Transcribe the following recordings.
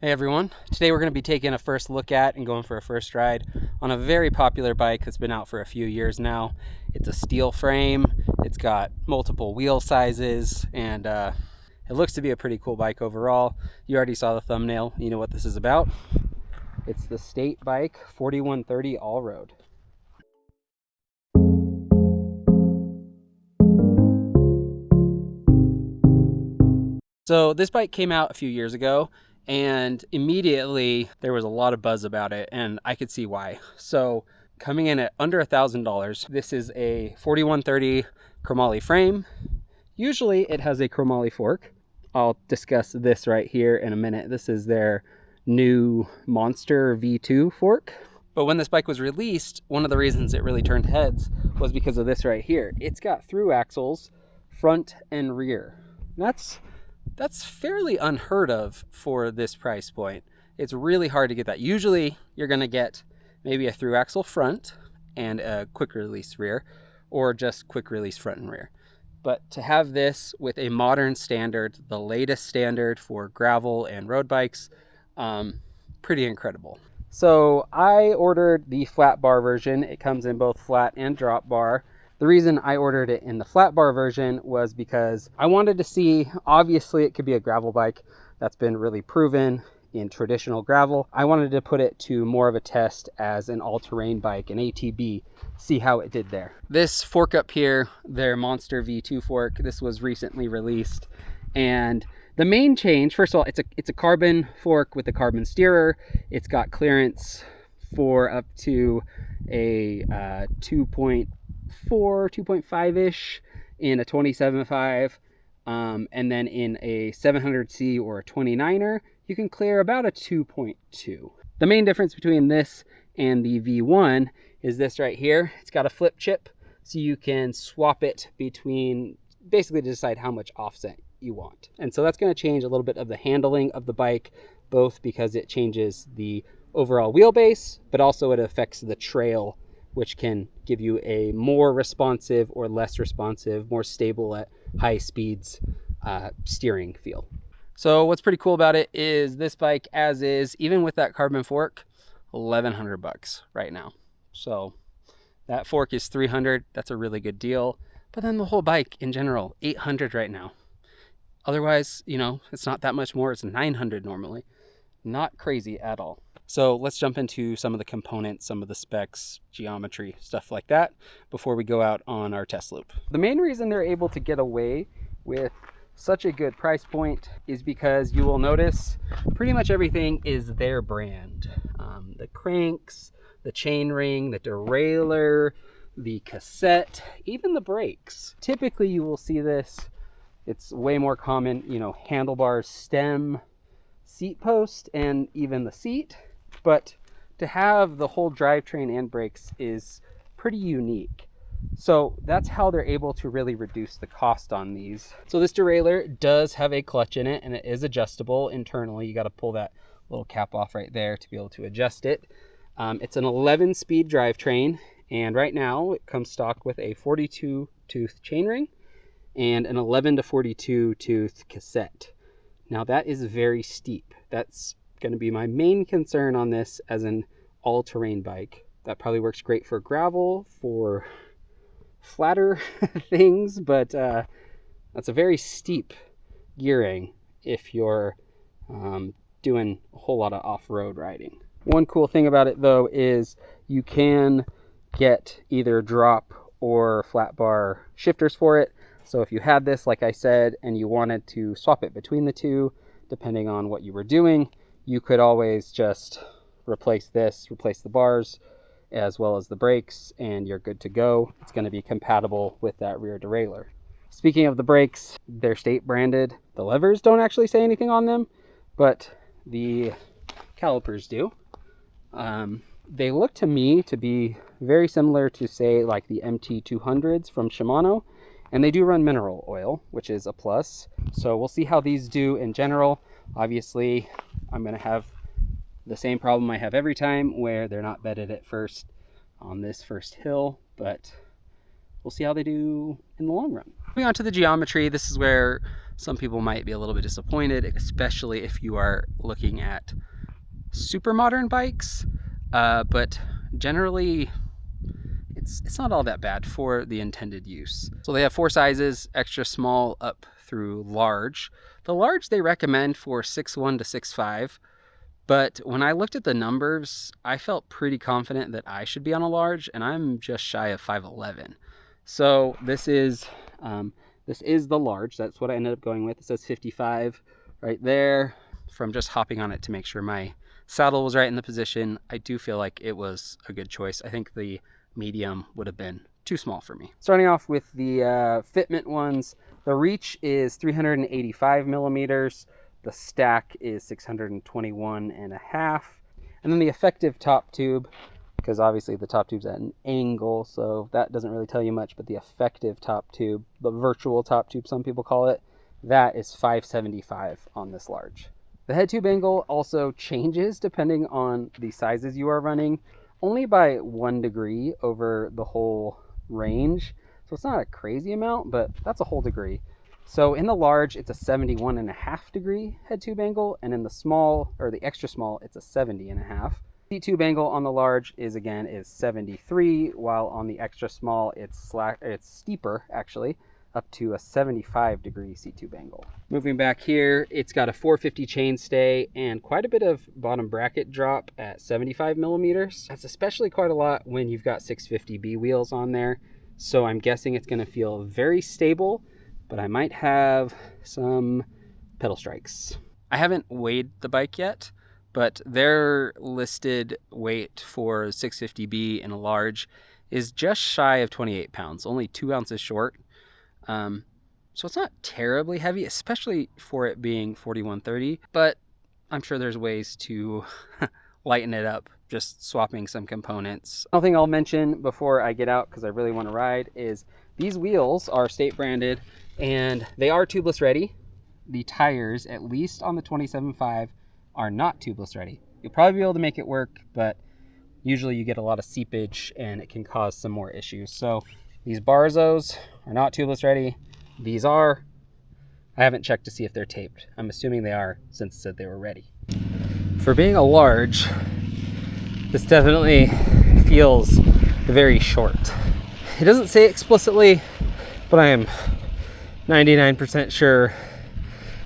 Hey everyone, today we're going to be taking a first look at and going for a first ride on a very popular bike that's been out for a few years now. It's a steel frame, it's got multiple wheel sizes, and it looks to be a pretty cool bike overall. You already saw the thumbnail, you know what this is about. It's the State Bike 4130 All-Road. So this bike came out a few years ago, and immediately there was a lot of buzz about it, and I could see why. So coming in at under $1,000, this is a 4130 chromoly frame. Usually it has a chromoly fork. I'll discuss this right here in a minute. This is their new Monster V2 fork. But when this bike was released, one of the reasons it really turned heads was because of this right here. It's got through axles, front and rear. That's fairly unheard of for this price point. It's really hard to get that. Usually you're going to get maybe a through axle front and a quick release rear, or just quick release front and rear. But to have this with a modern standard, the latest standard for gravel and road bikes, pretty incredible. So I ordered the flat bar version. It comes in both flat and drop bar. The reason I ordered it in the flat bar version was because I wanted to see, obviously it could be a gravel bike that's been really proven in traditional gravel. I wanted to put it to more of a test as an all-terrain bike, an ATB, see how it did there. This fork up here, their Monster V2 fork, this was recently released. And the main change, first of all, it's a carbon fork with a carbon steerer. It's got clearance for up to a 2.5-ish in a 27.5, and then in a 700C or a 29er, you can clear about a 2.2. The main difference between this and the V1 is this right here. It's got a flip chip, so you can swap it between, basically to decide how much offset you want. And so that's going to change a little bit of the handling of the bike, both because it changes the overall wheelbase, but also it affects the trail, which can give you a more responsive or less responsive, more stable at high speeds steering feel. So what's pretty cool about it is this bike as is, even with that carbon fork, $1,100 right now. So that fork is $300. That's a really good deal. But then the whole bike in general, $800 right now. Otherwise, you know, it's not that much more. It's $900 normally. Not crazy at all. So let's jump into some of the components, some of the specs, geometry, stuff like that before we go out on our test loop. The main reason they're able to get away with such a good price point is because you will notice pretty much everything is their brand. The cranks, the chainring, the derailleur, the cassette, even the brakes. Typically you will see this, it's way more common, you know, handlebars, stem, seat post, and even the seat. But to have the whole drivetrain and brakes is pretty unique. So that's how they're able to really reduce the cost on these. So this derailleur does have a clutch in it, and it is adjustable internally. You got to pull that little cap off right there to be able to adjust it. It's an 11-speed drivetrain, and right now it comes stock with a 42-tooth chainring and an 11 to 42-tooth cassette. Now that is very steep. That's going to be my main concern on this as an all-terrain bike. That probably works great for gravel, for flatter things, but that's a very steep gearing if you're doing a whole lot of off-road riding. One cool thing about it though is you can get either drop or flat bar shifters for it. So if you had this, like I said, and you wanted to swap it between the two, depending on what you were doing, you could always just replace the bars as well as the brakes, and you're good to go. It's going to be compatible with that rear derailleur. Speaking of the brakes, they're state branded. The levers don't actually say anything on them, but the calipers do. They look to me to be very similar to, say, like the MT200s from Shimano. And they do run mineral oil, which is a plus. So we'll see how these do in general. Obviously, I'm going to have the same problem I have every time, where they're not bedded at first on this first hill, but we'll see how they do in the long run. Moving on to the geometry, this is where Some people might be a little bit disappointed, especially if you are looking at super modern bikes, but generally it's not all that bad for the intended use. So they have 4 sizes, extra small up through large. The large they recommend for 6'1" to 6'5", but when I looked at the numbers, I felt pretty confident that I should be on a large, and I'm just shy of 5'11". So this is the large. That's what I ended up going with. It says 55 right there. From just hopping on it to make sure my saddle was right in the position, I do feel like it was a good choice. I think the medium would have been too small for me. Starting off with the fitment ones, the reach is 385 millimeters. The stack is 621.5. And then the effective top tube, because obviously the top tube's at an angle, so that doesn't really tell you much, but the effective top tube, the virtual top tube some people call it, that is 575 on this large. The head tube angle also changes depending on the sizes you are running, only by 1 degree over the whole range. So it's not a crazy amount, but that's a whole degree. So in the large, it's a 71.5 degree head tube angle, and in the small, or the extra small, it's a 70.5. Seat tube angle on the large is 73, while on the extra small, it's steeper actually, up to a 75 degree seat tube angle. Moving back here, it's got a 450 chainstay and quite a bit of bottom bracket drop at 75 millimeters. That's especially quite a lot when you've got 650B wheels on there. So I'm guessing it's gonna feel very stable, but I might have some pedal strikes. I haven't weighed the bike yet, but their listed weight for 650B in a large is just shy of 28 pounds, only 2 ounces short. So it's not terribly heavy, especially for it being 4130, but I'm sure there's ways to lighten it up, just swapping some components. Another thing I'll mention before I get out, because I really want to ride, is these wheels are state branded and they are tubeless ready. The tires, at least on the 27.5, are not tubeless ready. You'll probably be able to make it work, but usually you get a lot of seepage and it can cause some more issues. So these Barzos are not tubeless ready. These are. I haven't checked to see if they're taped. I'm assuming they are, since it said they were ready. For being a large, this definitely feels very short. It doesn't say explicitly, but I am 99% sure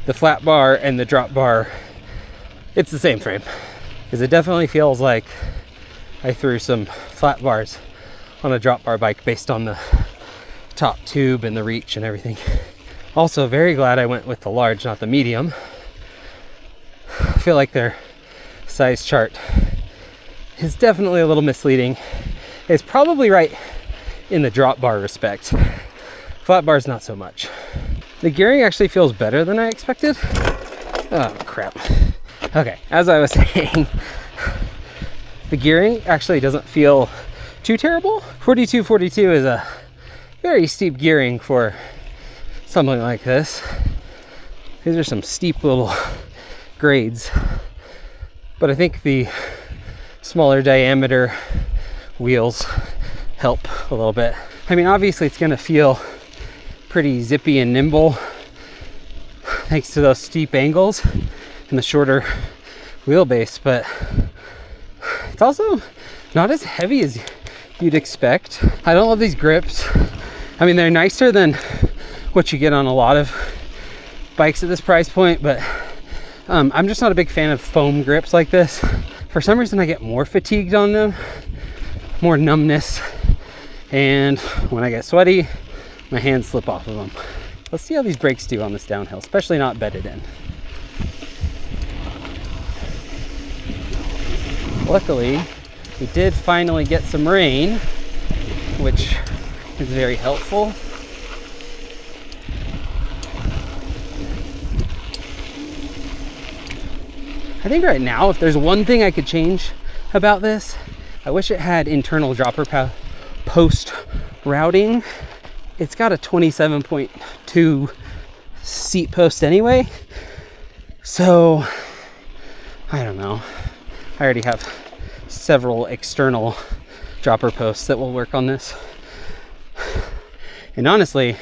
the flat bar and the drop bar, it's the same frame. Because it definitely feels like I threw some flat bars on a drop bar bike based on the top tube and the reach and everything. Also very glad I went with the large, not the medium. I feel like their size chart is definitely a little misleading. It's probably right in the drop bar respect. Flat bars, not so much. The gearing actually feels better than I expected. Oh crap. Okay, as I was saying, the gearing actually doesn't feel too terrible. 4242 is a very steep gearing for something like this. These are some steep little grades, but I think the smaller diameter wheels help a little bit. I mean, obviously it's gonna feel pretty zippy and nimble thanks to those steep angles and the shorter wheelbase, but it's also not as heavy as you'd expect. I don't love these grips. I mean, they're nicer than what you get on a lot of bikes at this price point, but I'm just not a big fan of foam grips like this. For some reason I get more fatigued on them, more numbness, and when I get sweaty, my hands slip off of them. Let's see how these brakes do on this downhill, especially not bedded in. Luckily, we did finally get some rain, which is very helpful. I think right now, if there's one thing I could change about this, I wish it had internal dropper post routing. It's got a 27.2 seat post anyway, so I don't know. I already have several external dropper posts that will work on this. And honestly,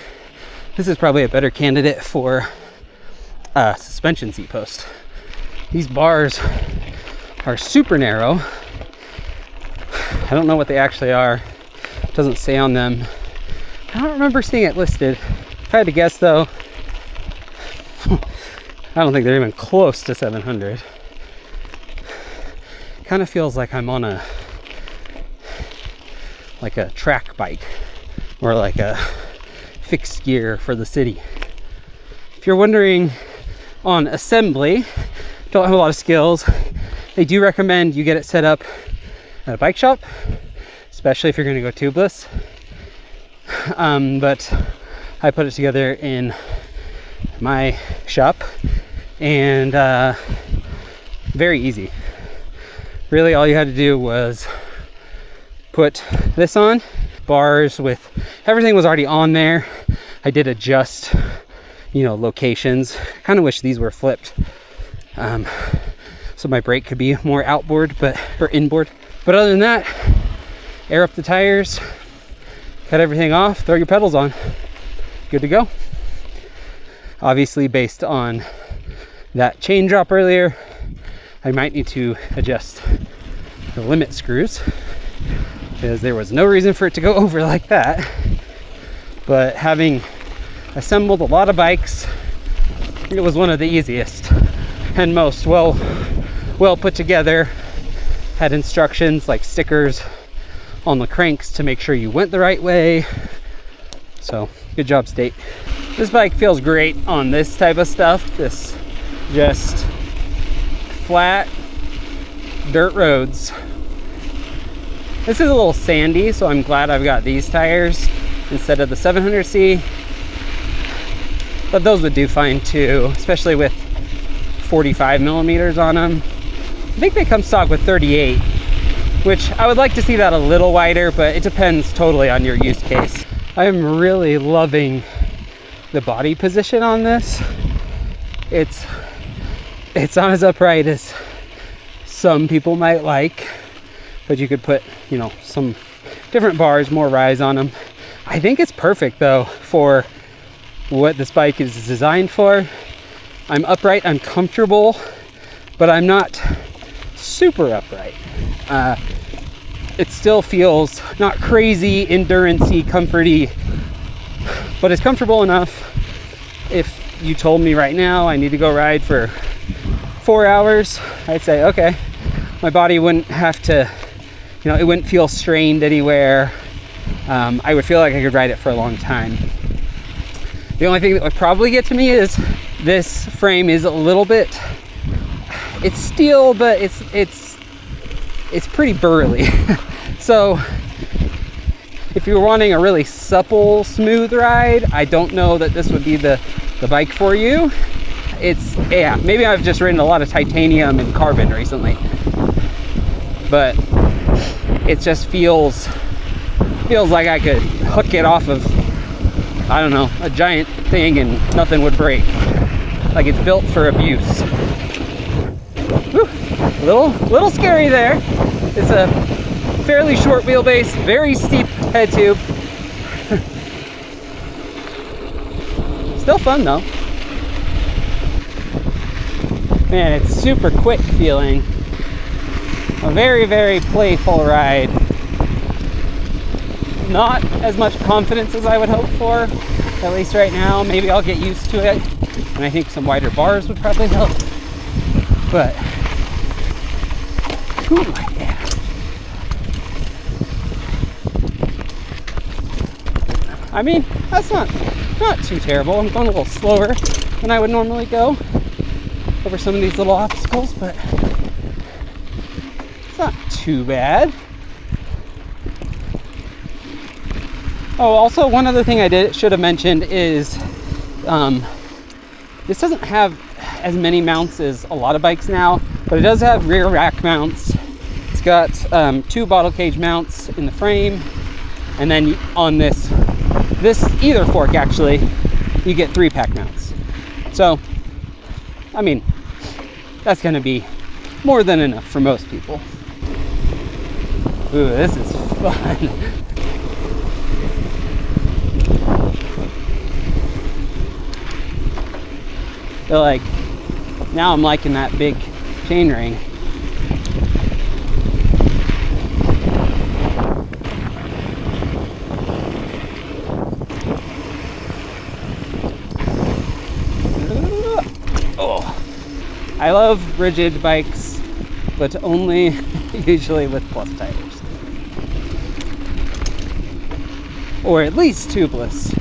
this is probably a better candidate for suspension seat post. These bars are super narrow. I don't know what they actually are. It doesn't say on them. I don't remember seeing it listed. If I had to guess though, I don't think they're even close to 700. Kind of feels like I'm on a track bike or like a fixed gear for the city. If you're wondering on assembly, don't have a lot of skills, they do recommend you get it set up at a bike shop, especially if you're going to go tubeless. But I put it together in my shop, and very easy. Really, all you had to do was put this on. Bars with everything was already on there. I did adjust, locations. I kind of wish these were flipped, so my brake could be more outboard, or inboard. But other than that, air up the tires, cut everything off, throw your pedals on, good to go. Obviously, based on that chain drop earlier, I might need to adjust the limit screws, because there was no reason for it to go over like that. But having assembled a lot of bikes, it was one of the easiest and most well put together. Had instructions like stickers on the cranks to make sure you went the right way. So good job, State. This bike feels great on this type of stuff. This just flat dirt roads. This is a little sandy, so I'm glad I've got these tires instead of the 700C. But those would do fine too, especially with 45 millimeters on them. I think they come stock with 38, which I would like to see that a little wider, but it depends totally on your use case. I am really loving the body position on this. It's not as upright as some people might like, but you could put, some different bars, more rise on them. I think it's perfect though for what this bike is designed for. I'm upright, I'm comfortable, but I'm not super upright. It still feels not crazy, endurance-y, comforty, but it's comfortable enough. If you told me right now I need to go ride for 4 hours, I'd say, okay, my body wouldn't have to, it wouldn't feel strained anywhere. I would feel like I could ride it for a long time. The only thing that would probably get to me is this frame is a little bit, it's steel, but it's pretty burly. So if you're wanting a really supple, smooth ride, I don't know that this would be the bike for you. Maybe I've just ridden a lot of titanium and carbon recently, but it just feels like I could hook it off of, I don't know, a giant thing and nothing would break. Like it's built for abuse. Whew. Little scary there. It's a fairly short wheelbase, very steep head tube. Still fun though. Man, it's super quick feeling. A very, very playful ride. Not as much confidence as I would hope for, at least right now. Maybe I'll get used to it, and I think some wider bars would probably help. But, ooh, yeah. I mean, that's not too terrible. I'm going a little slower than I would normally go over some of these little obstacles, but it's not too bad. Oh, also one other thing I should have mentioned is this doesn't have as many mounts as a lot of bikes now, but it does have rear rack mounts. It's got 2 bottle cage mounts in the frame, and then on this either fork actually, you get 3 pack mounts. So, I mean, that's gonna be more than enough for most people. Ooh, this is fun. But like, now I'm liking that big chain ring. I love rigid bikes, but only usually with plus tires. Or at least tubeless.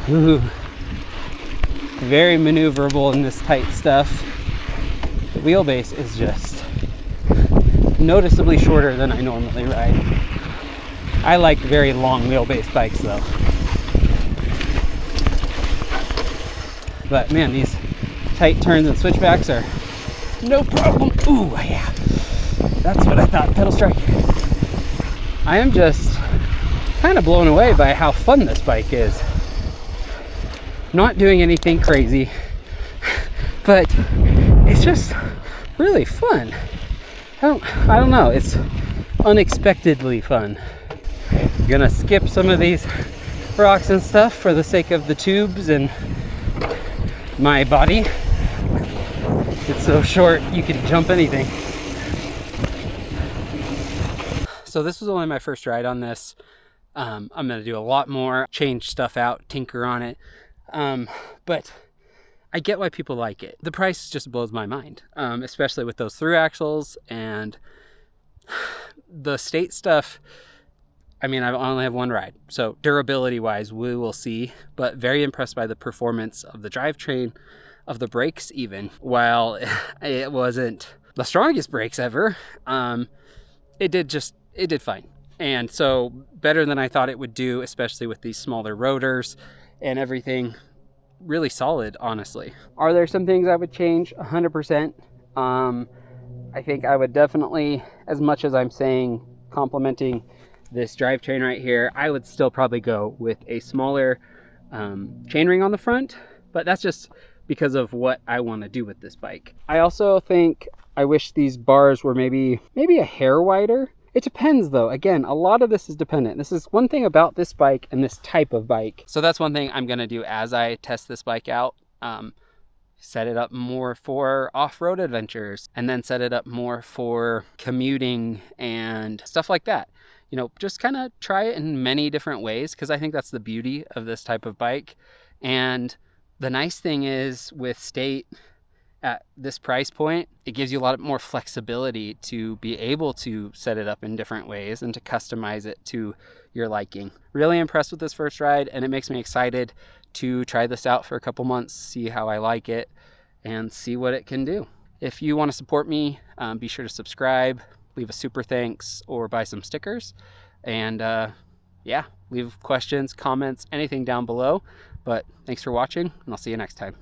Ooh. Very maneuverable in this tight stuff. The wheelbase is just noticeably shorter than I normally ride. I like very long wheelbase bikes though. But man, these tight turns and switchbacks are no problem. Ooh, yeah. That's what I thought, pedal strike. I am just kind of blown away by how fun this bike is. Not doing anything crazy, but it's just really fun. I don't know, it's unexpectedly fun. I'm gonna skip some of these rocks and stuff for the sake of the tubes and my body. It's so short, you can jump anything. So this was only my first ride on this. I'm gonna do a lot more, change stuff out, tinker on it. But I get why people like it. The price just blows my mind, especially with those thru axles and the state stuff. I mean, I only have one ride, so durability wise, we will see, but very impressed by the performance of the drivetrain, of the brakes even. While it wasn't the strongest brakes ever, it did fine. And so better than I thought it would do, especially with these smaller rotors and everything. Really solid, honestly. Are there some things I would change? 100%. I think I would definitely, as much as I'm saying complimenting this drivetrain right here, I would still probably go with a smaller chainring on the front, but that's just because of what I want to do with this bike. I also think I wish these bars were maybe a hair wider. It depends though. Again, a lot of this is dependent. This is one thing about this bike and this type of bike. So that's one thing I'm gonna do as I test this bike out. Set it up more for off-road adventures, and then set it up more for commuting and stuff like that. You know, just kind of try it in many different ways, because I think that's the beauty of this type of bike. And the nice thing is with state at this price point, it gives you a lot more flexibility to be able to set it up in different ways and to customize it to your liking. Really impressed with this first ride, and it makes me excited to try this out for a couple months, see how I like it, and see what it can do. If you want to support me, be sure to subscribe, leave a super thanks, or buy some stickers. And yeah, leave questions, comments, anything down below. But thanks for watching, and I'll see you next time.